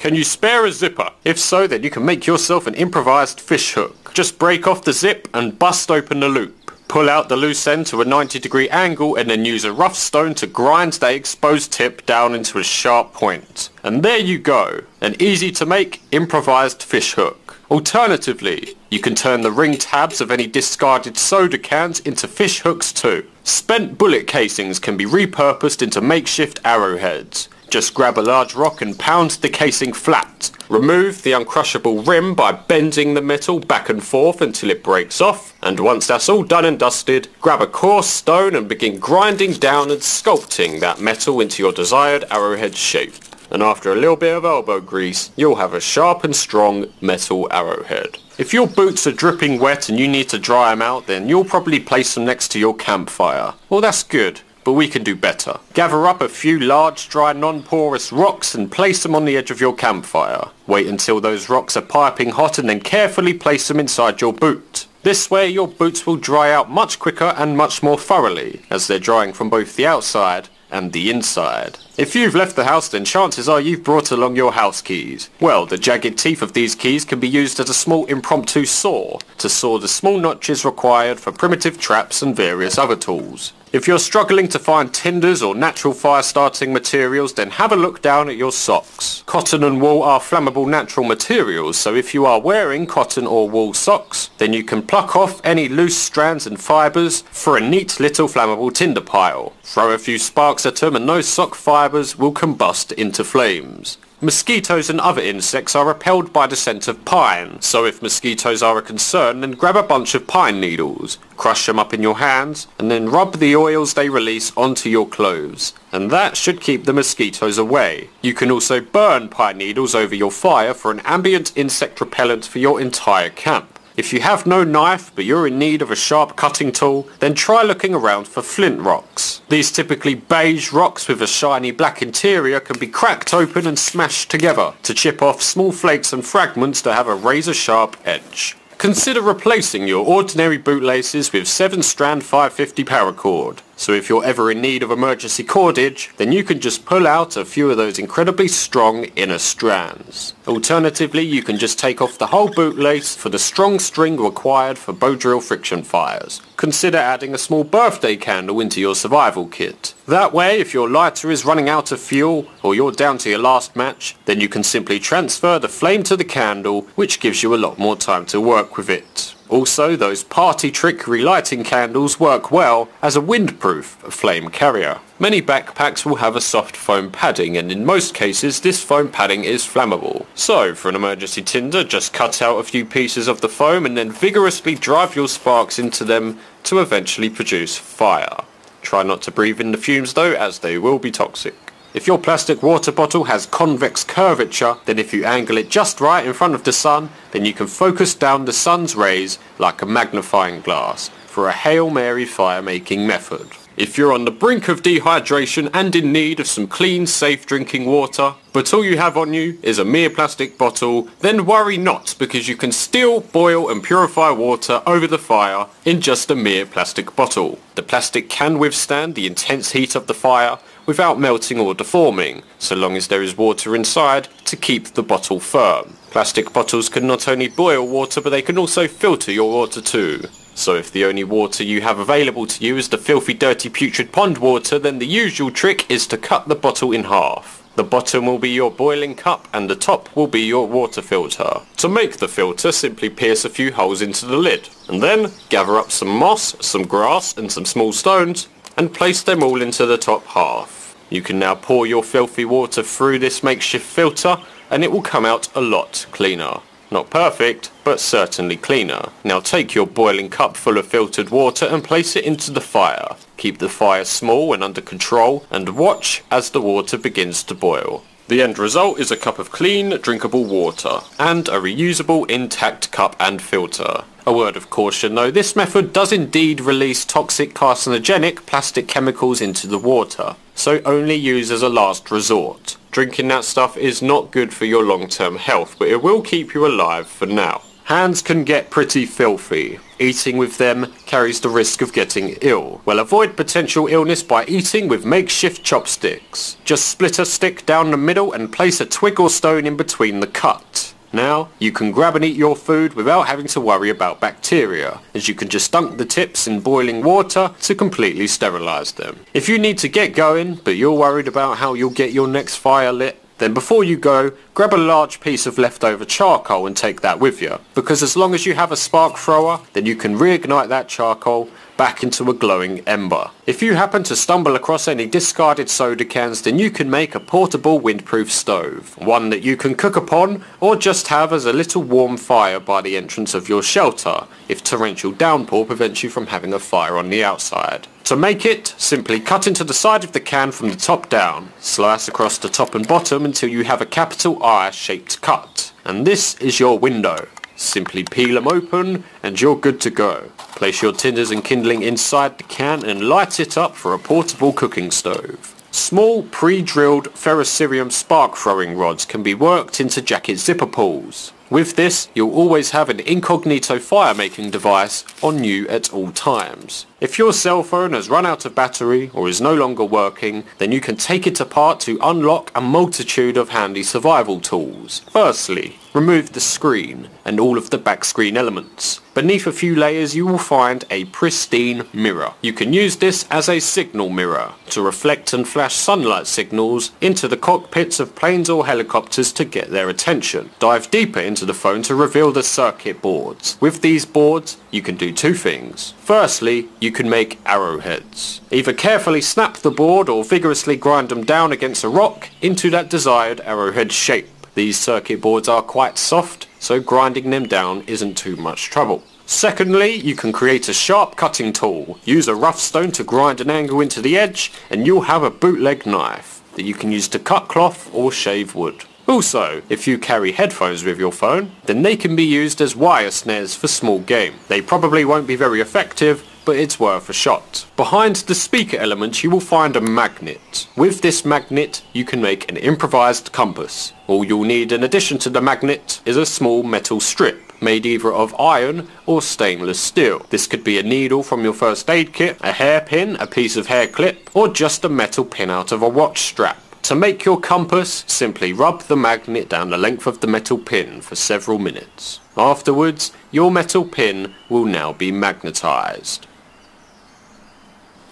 Can you spare a zipper? If so, then you can make yourself an improvised fish hook. Just break off the zip and bust open the loop. Pull out the loose end to a 90-degree angle and then use a rough stone to grind the exposed tip down into a sharp point. And there you go, an easy to make improvised fish hook. Alternatively, you can turn the ring tabs of any discarded soda cans into fish hooks too. Spent bullet casings can be repurposed into makeshift arrowheads. Just grab a large rock and pound the casing flat. Remove the uncrushable rim by bending the metal back and forth until it breaks off, and once that's all done and dusted, grab a coarse stone and begin grinding down and sculpting that metal into your desired arrowhead shape. And after a little bit of elbow grease, you'll have a sharp and strong metal arrowhead. If your boots are dripping wet and you need to dry them out, then you'll probably place them next to your campfire. Well, that's good, but we can do better. Gather up a few large, dry, non-porous rocks and place them on the edge of your campfire. Wait until those rocks are piping hot and then carefully place them inside your boot. This way your boots will dry out much quicker and much more thoroughly, as they're drying from both the outside and the inside. If you've left the house, then chances are you've brought along your house keys. Well, the jagged teeth of these keys can be used as a small impromptu saw to saw the small notches required for primitive traps and various other tools. If you're struggling to find tinders or natural fire starting materials, then have a look down at your socks. Cotton and wool are flammable natural materials, so if you are wearing cotton or wool socks, then you can pluck off any loose strands and fibres for a neat little flammable tinder pile. Throw a few sparks at them and those sock fibres will combust into flames. Mosquitoes and other insects are repelled by the scent of pine, so if mosquitoes are a concern, then grab a bunch of pine needles, crush them up in your hands, and then rub the oils they release onto your clothes. And that should keep the mosquitoes away. You can also burn pine needles over your fire for an ambient insect repellent for your entire camp. If you have no knife but you're in need of a sharp cutting tool, then try looking around for flint rocks. These typically beige rocks with a shiny black interior can be cracked open and smashed together to chip off small flakes and fragments that have a razor sharp edge. Consider replacing your ordinary bootlaces with 7-strand 550 paracord. So if you're ever in need of emergency cordage, then you can just pull out a few of those incredibly strong inner strands. Alternatively, you can just take off the whole bootlace for the strong string required for bow drill friction fires. Consider adding a small birthday candle into your survival kit. That way, if your lighter is running out of fuel, or you're down to your last match, then you can simply transfer the flame to the candle, which gives you a lot more time to work with it. Also, those party trick relighting candles work well as a windproof flame carrier. Many backpacks will have a soft foam padding, and in most cases this foam padding is flammable. So for an emergency tinder, just cut out a few pieces of the foam and then vigorously drive your sparks into them to eventually produce fire. Try not to breathe in the fumes though, as they will be toxic. If your plastic water bottle has convex curvature, then if you angle it just right in front of the sun, then you can focus down the sun's rays like a magnifying glass for a Hail Mary fire making method. If you're on the brink of dehydration and in need of some clean, safe drinking water, but all you have on you is a mere plastic bottle, then worry not, because you can still boil and purify water over the fire in just a mere plastic bottle. The plastic can withstand the intense heat of the fire without melting or deforming, so long as there is water inside to keep the bottle firm. Plastic bottles can not only boil water, but they can also filter your water too. So if the only water you have available to you is the filthy, dirty, putrid pond water, then the usual trick is to cut the bottle in half. The bottom will be your boiling cup and the top will be your water filter. To make the filter, simply pierce a few holes into the lid, and then gather up some moss, some grass and some small stones, and place them all into the top half. You can now pour your filthy water through this makeshift filter, and it will come out a lot cleaner. Not perfect, but certainly cleaner. Now take your boiling cup full of filtered water and place it into the fire. Keep the fire small and under control, and watch as the water begins to boil. The end result is a cup of clean, drinkable water, and a reusable, intact cup and filter. A word of caution though, this method does indeed release toxic carcinogenic plastic chemicals into the water, so only use as a last resort. Drinking that stuff is not good for your long-term health, but it will keep you alive for now. Hands can get pretty filthy. Eating with them carries the risk of getting ill. Well, avoid potential illness by eating with makeshift chopsticks. Just split a stick down the middle and place a twig or stone in between the cut. Now, you can grab and eat your food without having to worry about bacteria, as you can just dunk the tips in boiling water to completely sterilise them. If you need to get going, but you're worried about how you'll get your next fire lit, then before you go, grab a large piece of leftover charcoal and take that with you, because as long as you have a spark thrower, then you can reignite that charcoal back into a glowing ember. If you happen to stumble across any discarded soda cans, then you can make a portable windproof stove, one that you can cook upon or just have as a little warm fire by the entrance of your shelter if torrential downpour prevents you from having a fire on the outside. To make it, simply cut into the side of the can from the top down, slice across the top and bottom until you have a capital I shaped cut, and this is your window. Simply peel them open and you're good to go. Place your tinders and kindling inside the can and light it up for a portable cooking stove. Small pre-drilled ferrocerium spark throwing rods can be worked into jacket zipper pulls. With this, you'll always have an incognito fire making device on you at all times. If your cell phone has run out of battery or is no longer working, then you can take it apart to unlock a multitude of handy survival tools. Firstly, remove the screen and all of the back screen elements. Beneath a few layers you will find a pristine mirror. You can use this as a signal mirror to reflect and flash sunlight signals into the cockpits of planes or helicopters to get their attention. Dive deeper into the phone to reveal the circuit boards. With these boards you can do two things. Firstly, you can make arrowheads. Either carefully snap the board or vigorously grind them down against a rock into that desired arrowhead shape. These circuit boards are quite soft, so grinding them down isn't too much trouble. Secondly, you can create a sharp cutting tool. Use a rough stone to grind an angle into the edge and you'll have a bootleg knife that you can use to cut cloth or shave wood. Also, if you carry headphones with your phone, then they can be used as wire snares for small game. They probably won't be very effective, but it's worth a shot. Behind the speaker element you will find a magnet. With this magnet you can make an improvised compass. All you'll need in addition to the magnet is a small metal strip made either of iron or stainless steel. This could be a needle from your first aid kit, a hairpin, a piece of hair clip, or just a metal pin out of a watch strap. To make your compass, simply rub the magnet down the length of the metal pin for several minutes. Afterwards, your metal pin will now be magnetized,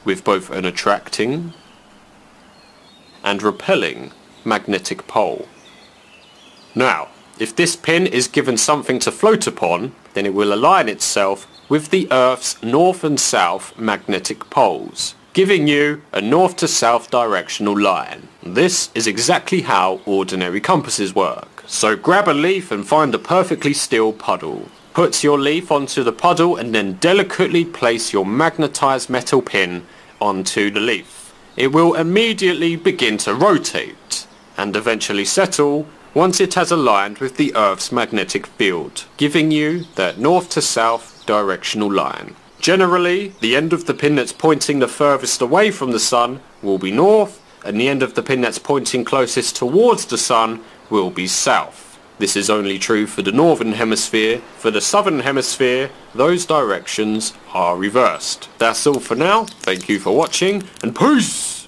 with both an attracting and repelling magnetic pole. Now, if this pin is given something to float upon, then it will align itself with the Earth's north and south magnetic poles, giving you a north to south directional line. This is exactly how ordinary compasses work. So grab a leaf and find a perfectly still puddle. Put your leaf onto the puddle and then delicately place your magnetized metal pin onto the leaf. It will immediately begin to rotate and eventually settle once it has aligned with the Earth's magnetic field, giving you that north to south directional line. Generally, the end of the pin that's pointing the furthest away from the sun will be north, and the end of the pin that's pointing closest towards the sun will be south. This is only true for the northern hemisphere. For the southern hemisphere, those directions are reversed. That's all for now. Thank you for watching, and peace!